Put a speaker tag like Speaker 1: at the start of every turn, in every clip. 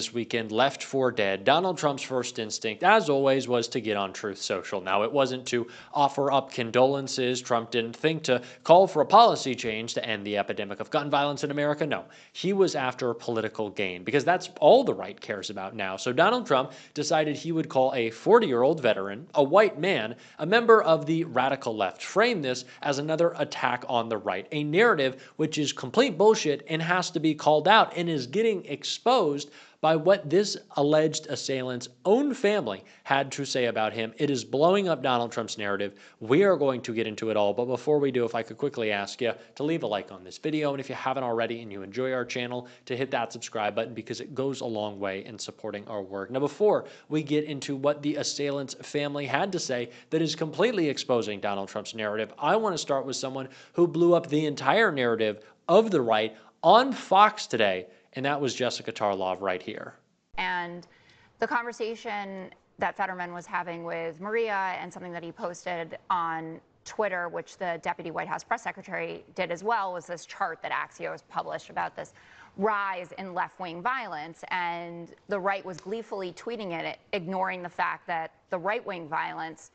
Speaker 1: this weekend left for dead, Donald Trump's first instinct, as always, was to get on Truth Social. Now, it wasn't to offer up condolences. Trump didn't think to call for a policy change to end the epidemic of gun violence in America. No, he was after political gain because that's all the right cares about now. So Donald Trump decided he would call a 40-year-old veteran, a white man, a member of the radical left, frame this as another attack on the right, a narrative which is complete bullshit and has to be called out and is getting exposed by what this alleged assailant's own family had to say about him. It is blowing up Donald Trump's narrative. We are going to get into it all, but before we do, if I could quickly ask you to leave a like on this video, and if you haven't already and you enjoy our channel, to hit that subscribe button because it goes a long way in supporting our work. Now, before we get into what the assailant's family had to say that is completely exposing Donald Trump's narrative, I want to start with someone who blew up the entire narrative of the right on Fox today, and that was Jessica Tarlov right here.
Speaker 2: And the conversation that Fetterman was having with Maria and something that he posted on Twitter, which the Deputy White House Press Secretary did as well, was this chart that Axios published about this rise in left-wing violence. And the right was gleefully tweeting it, ignoring the fact that the right-wing violence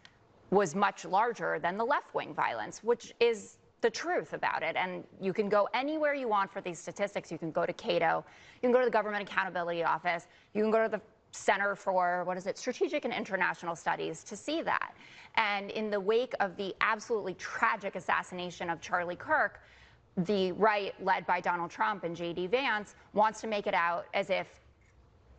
Speaker 2: was much larger than the left-wing violence, which is the truth about it. And you can go anywhere you want for these statistics. You can go to Cato, you can go to the Government Accountability Office, you can go to the Center for, Strategic and International Studies to see that. And in the wake of the absolutely tragic assassination of Charlie Kirk, the right, led by Donald Trump and J.D. Vance, wants to make it out as if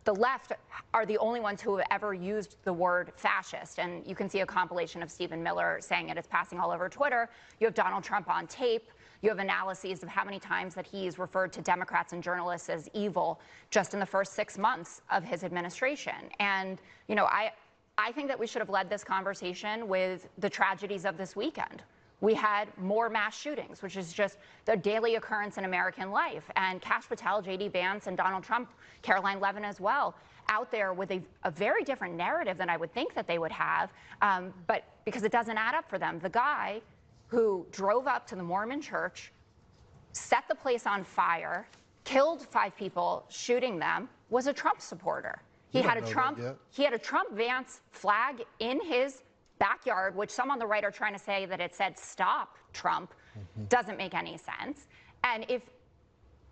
Speaker 2: the left are the only ones who have ever used the word fascist. And you can see a compilation of Stephen Miller saying it. It's passing all over Twitter. You have Donald Trump on tape. You have analyses of how many times that he's referred to Democrats and journalists as evil just in the first 6 months of his administration. And, you know, I think that we should have led this conversation with the tragedies of this weekend. We had more mass shootings, which is just the daily occurrence in American life. And Kash Patel, J.D. Vance, and Donald Trump, Caroline Levin as well, out there with a very different narrative than I would think that they would have, but because it doesn't add up for them. The guy who drove up to the Mormon church, set the place on fire, killed 5 people, shooting them, was a Trump supporter. He had a Trump Vance flag in his backyard, which some on the right are trying to say that it said stop Trump. Doesn't make any sense. And if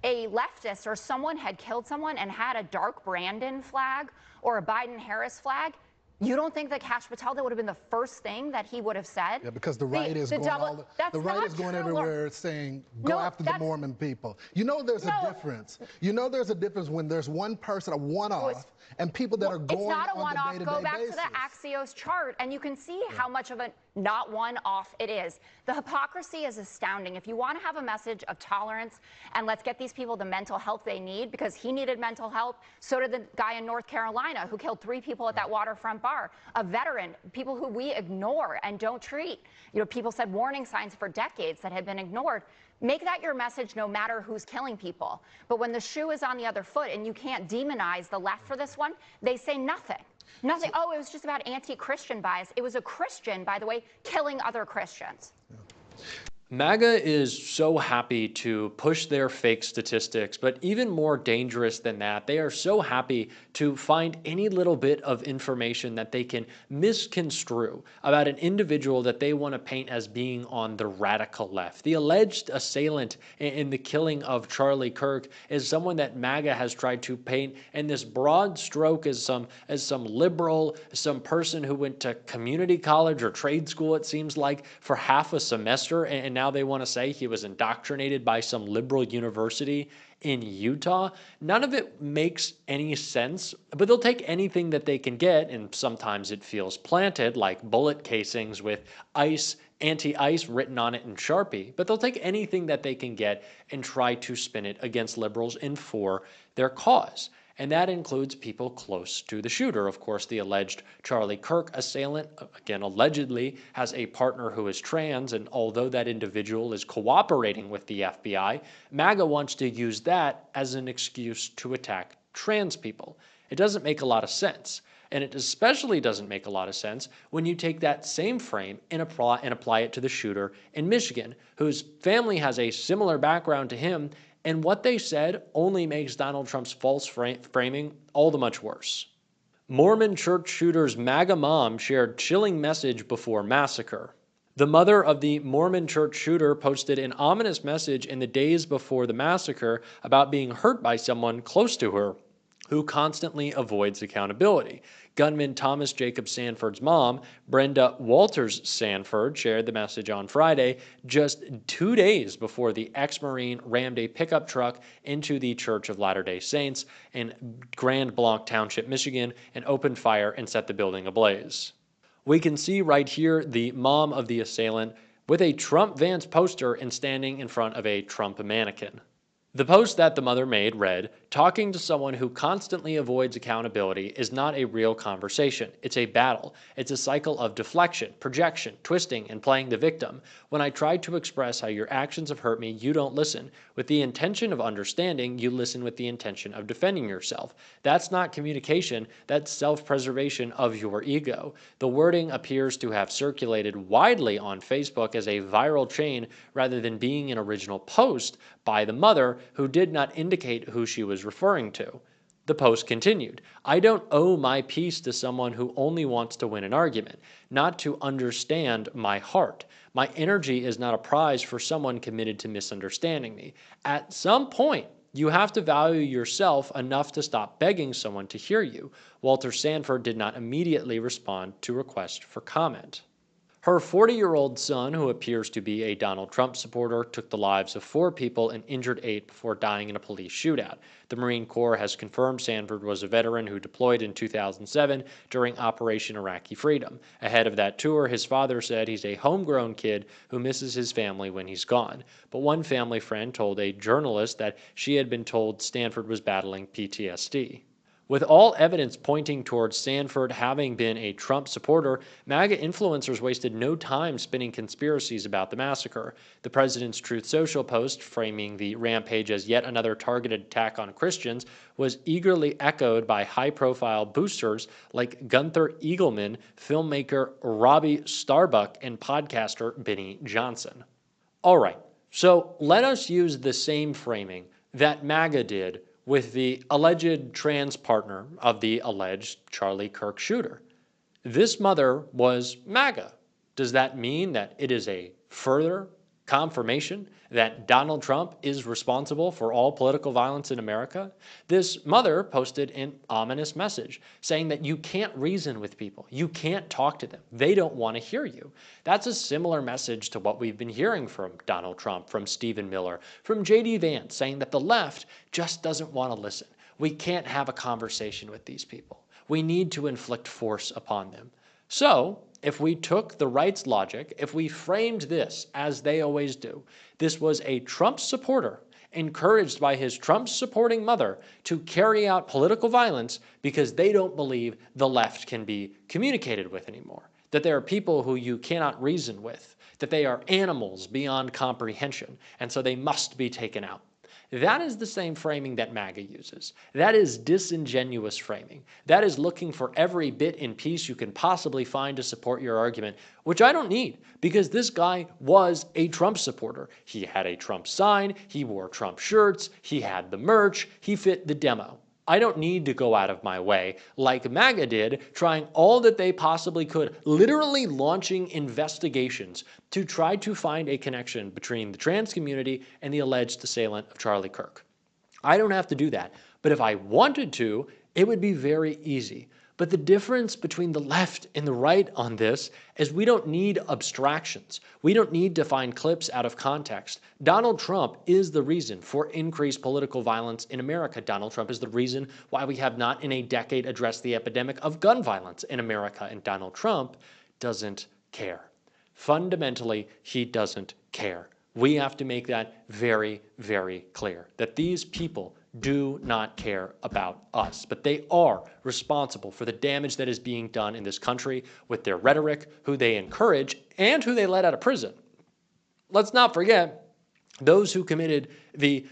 Speaker 2: a leftist or someone had killed someone and had a dark Brandon flag or a Biden-Harris flag, you don't think that Kash Patel, that would have been the first thing that he would have said?
Speaker 3: Yeah, because the right is going everywhere saying, go after the Mormon people. You know there's a difference. You know there's a difference when there's one person, a one-off, and people that are going on the day-to-day basis. It's not a one-off. Go back to the Axios chart, and you can see how much of a not one-off it is. The hypocrisy is astounding. If you want to have a message of tolerance and let's get these people the mental health they need, because he needed mental health, so did the guy in North Carolina who killed 3 people at that waterfront bar, a veteran, people who we ignore and don't treat. You know, people said warning signs for decades that had been ignored. Make that your message no matter who's killing people. But when the shoe is on the other foot and you can't demonize the left for this one, they say nothing. Nothing. Oh, it was just about anti-Christian bias. It was a Christian, by the way, killing other Christians. Yeah.
Speaker 1: MAGA is so happy to push their fake statistics, but even more dangerous than that, they are so happy to find any little bit of information that they can misconstrue about an individual that they want to paint as being on the radical left. The alleged assailant in the killing of Charlie Kirk is someone that MAGA has tried to paint in this broad stroke as some liberal, some person who went to community college or trade school, it seems like, for half a semester, and now they want to say he was indoctrinated by some liberal university in Utah. None of it makes any sense, but they'll take anything that they can get, and sometimes it feels planted, like bullet casings with ICE, anti-ICE written on it in Sharpie, but they'll take anything that they can get and try to spin it against liberals and for their cause. And that includes people close to the shooter. Of course, the alleged Charlie Kirk assailant, again, allegedly has a partner who is trans, and although that individual is cooperating with the FBI, MAGA wants to use that as an excuse to attack trans people. It doesn't make a lot of sense. And it especially doesn't make a lot of sense when you take that same frame and apply it to the shooter in Michigan, whose family has a similar background to him, And what they said only makes Donald Trump's false framing all the much worse. Mormon church shooter's MAGA mom shared chilling message before massacre. The mother of the Mormon church shooter posted an ominous message in the days before the massacre about being hurt by someone close to her who constantly avoids accountability. Gunman Thomas Jacob Sanford's mom, Brenda Walters Sanford, shared the message on Friday, just 2 days before the ex-Marine rammed a pickup truck into the Church of Latter-day Saints in Grand Blanc Township, Michigan, and opened fire and set the building ablaze. We can see right here the mom of the assailant with a Trump Vance poster and standing in front of a Trump mannequin. The post that the mother made read, "Talking to someone who constantly avoids accountability is not a real conversation. It's a battle. It's a cycle of deflection, projection, twisting, and playing the victim. When I try to express how your actions have hurt me, you don't listen. With the intention of understanding, you listen with the intention of defending yourself. That's not communication. That's self-preservation of your ego." The wording appears to have circulated widely on Facebook as a viral chain rather than being an original post by the mother, who did not indicate who she was referring to. The post continued, "I don't owe my peace to someone who only wants to win an argument, not to understand my heart. My energy is not a prize for someone committed to misunderstanding me. At some point, you have to value yourself enough to stop begging someone to hear you." Walter Sanford did not immediately respond to requests for comment. Her 40-year-old son, who appears to be a Donald Trump supporter, took the lives of 4 people and injured 8 before dying in a police shootout. The Marine Corps has confirmed Sanford was a veteran who deployed in 2007 during Operation Iraqi Freedom. Ahead of that tour, his father said he's a homegrown kid who misses his family when he's gone. But one family friend told a journalist that she had been told Sanford was battling PTSD. With all evidence pointing towards Sanford having been a Trump supporter, MAGA influencers wasted no time spinning conspiracies about the massacre. The president's Truth Social post, framing the rampage as yet another targeted attack on Christians, was eagerly echoed by high-profile boosters like Gunther Eagleman, filmmaker Robbie Starbuck, and podcaster Benny Johnson. All right, so let us use the same framing that MAGA did with the alleged trans partner of the alleged Charlie Kirk shooter. This mother was MAGA. Does that mean that it is a further confirmation that Donald Trump is responsible for all political violence in America? This mother posted an ominous message saying that you can't reason with people. You can't talk to them. They don't want to hear you. That's a similar message to what we've been hearing from Donald Trump, from Stephen Miller, from J.D. Vance, saying that the left just doesn't want to listen. We can't have a conversation with these people. We need to inflict force upon them. So, if we took the right's logic, if we framed this as they always do, this was a Trump supporter encouraged by his Trump-supporting mother to carry out political violence because they don't believe the left can be communicated with anymore, that there are people who you cannot reason with, that they are animals beyond comprehension, and so they must be taken out. That is the same framing that MAGA uses. That is disingenuous framing. That is looking for every bit and piece you can possibly find to support your argument, which I don't need, because this guy was a Trump supporter. He had a Trump sign, he wore Trump shirts, he had the merch, he fit the demo. I don't need to go out of my way, like MAGA did, trying all that they possibly could, literally launching investigations to try to find a connection between the trans community and the alleged assailant of Charlie Kirk. I don't have to do that, but if I wanted to, it would be very easy. But the difference between the left and the right on this is we don't need abstractions. We don't need to find clips out of context. Donald Trump is the reason for increased political violence in America. Donald Trump is the reason why we have not in a decade addressed the epidemic of gun violence in America. And Donald Trump doesn't care. Fundamentally, he doesn't care. We have to make that very, very clear, that these people do not care about us, but they are responsible for the damage that is being done in this country with their rhetoric, who they encourage, and who they let out of prison. Let's not forget those who committed the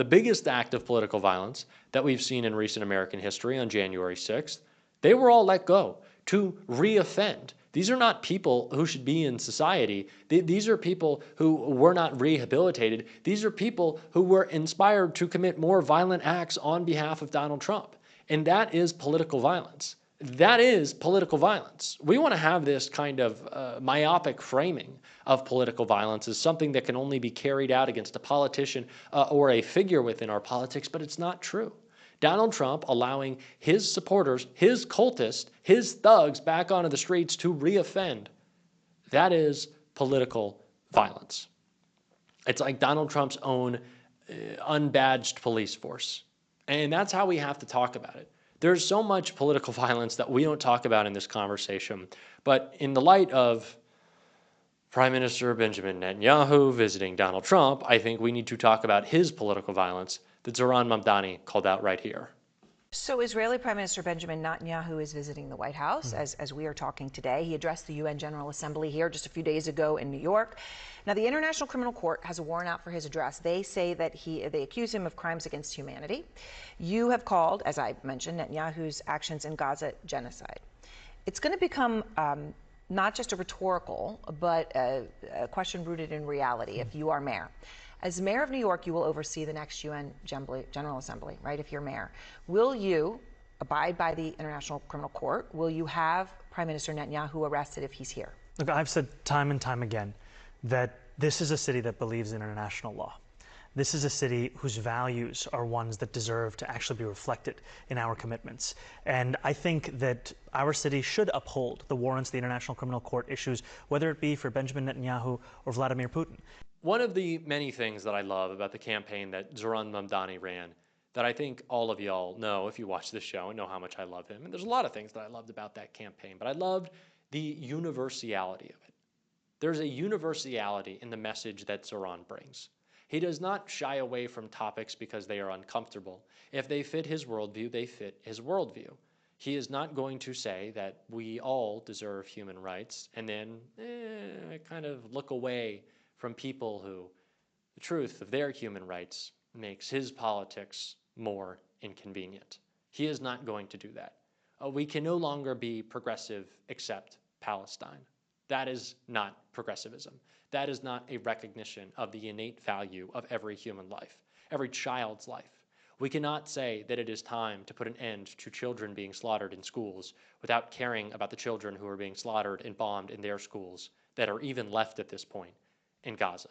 Speaker 1: biggest act of political violence that we've seen in recent American history on January 6th. They were all let go. to reoffend. These are not people who should be in society. These are people who were not rehabilitated. These are people who were inspired to commit more violent acts on behalf of Donald Trump. And that is political violence. That is political violence. We want to have this kind of myopic framing of political violence as something that can only be carried out against a politician or a figure within our politics, but it's not true. Donald Trump allowing his supporters, his cultists, his thugs back onto the streets to reoffend, that is political violence. It's like Donald Trump's own unbadged police force. And that's how we have to talk about it. There's so much political violence that we don't talk about in this conversation. But in the light of Prime Minister Benjamin Netanyahu visiting Donald Trump, I think we need to talk about his political violence that Zohran Mamdani called out right here.
Speaker 4: So Israeli Prime Minister Benjamin Netanyahu is visiting the White House as we are talking today. He addressed the UN General Assembly here just a few days ago in New York. Now, the International Criminal Court has a warrant out for his address. They say that they accuse him of crimes against humanity. You have called, as I mentioned, Netanyahu's actions in Gaza genocide. It's going to become not just a rhetorical, but a question rooted in reality if you are mayor. As mayor of New York, you will oversee the next UN General Assembly, right, if you're mayor. Will you abide by the International Criminal Court? Will you have Prime Minister Netanyahu arrested if he's here?
Speaker 5: Look, I've said time and time again that this is a city that believes in international law. This is a city whose values are ones that deserve to actually be reflected in our commitments. And I think that our city should uphold the warrants the International Criminal Court issues, whether it be for Benjamin Netanyahu or Vladimir Putin.
Speaker 1: One of the many things that I love about the campaign that Zohran Mamdani ran, that I think all of y'all know if you watch this show and know how much I love him. And there's a lot of things that I loved about that campaign, but I loved the universality of it. There's a universality in the message that Zohran brings. He does not shy away from topics because they are uncomfortable. If they fit his worldview, they fit his worldview. He is not going to say that we all deserve human rights and then kind of look away from people who the truth of their human rights makes his politics more inconvenient. He is not going to do that. We can no longer be progressive except Palestine. That is not progressivism. That is not a recognition of the innate value of every human life, every child's life. We cannot say that it is time to put an end to children being slaughtered in schools without caring about the children who are being slaughtered and bombed in their schools that are even left at this point in Gaza.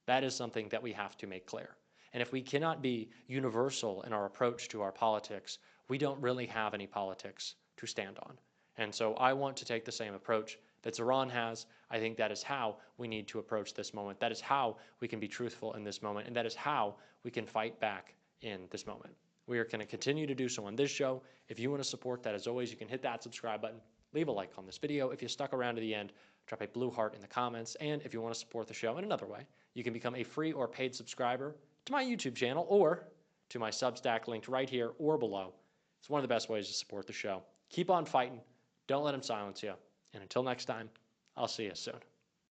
Speaker 1: That is something that we have to make clear. And if we cannot be universal in our approach to our politics, we don't really have any politics to stand on. And so I want to take the same approach that Zohran has. I think that is how we need to approach this moment. That is how we can be truthful in this moment. And that is how we can fight back in this moment. We are going to continue to do so on this show. If you want to support that, as always, you can hit that subscribe button, leave a like on this video. If you stuck around to the end, drop a blue heart in the comments. And if you want to support the show in another way, you can become a free or paid subscriber to my YouTube channel or to my Substack linked right here or below. It's one of the best ways to support the show. Keep on fighting. Don't let them silence you. And until next time, I'll see you soon.